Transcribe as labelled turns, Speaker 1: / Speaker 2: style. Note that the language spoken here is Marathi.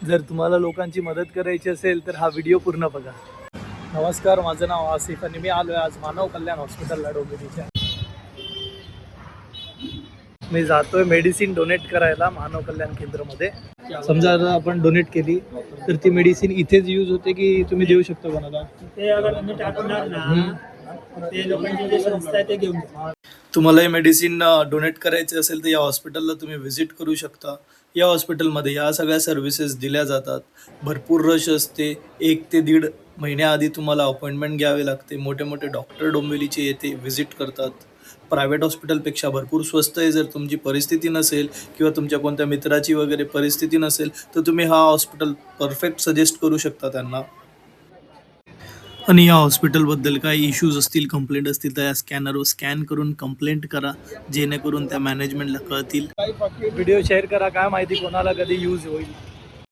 Speaker 1: जर तुम्हाला लोकांची मदत करायची असेल तर हा व्हिडिओ पूर्ण बघा. नमस्कार, माझं नाव आसिफ आणि मी आलो आहे आज मानव कल्याण हॉस्पिटलला डोंबिवलीच्या. मी जातोय मेडिसिन डोनेट करायला मानव कल्याण केंद्रामध्ये. समजा जर आपण डोनेट केली तर ती मेडिसिन इथेच यूज होते की तुम्ही देऊ शकता कोणाला?
Speaker 2: ते अगर तुम्ही टाकणार ना ते लोकांची जी संस्था आहे ते घेऊन जा.
Speaker 1: तुम्हाला हे मेडिसिन डोनेट करायचे असेल तर या हॉस्पिटलला तुम्ही व्हिजिट करू शकता. या हॉस्पिटलमध्ये या सगळ्या सर्व्हिसेस दिल्या जातात. भरपूर रश असते. 1 ते 1.5 महिन्याआधी तुम्हाला अपॉइंटमेंट घ्यावे लागते. मोठे मोठे डॉक्टर डोंबिवलीचे येथे व्हिजिट करतात. प्रायव्हेट हॉस्पिटलपेक्षा भरपूर स्वस्त आहे. जर तुमची परिस्थिती नसेल किंवा तुमच्या कोणत्या मित्राची वगैरे परिस्थिती नसेल तर तुम्ही हा हॉस्पिटल परफेक्ट सजेस्ट करू शकता त्यांना. आणि या हॉस्पिटलबद्दल काही इश्यूज असतील, कंप्लेंट असतील तर या स्कॅनरवर स्कॅन करून कंप्लेंट करा, जेणेकरून त्या मॅनेजमेंटला कळतील. व्हिडिओ शेअर करा, काय माहिती कोणाला कधी यूज होईल.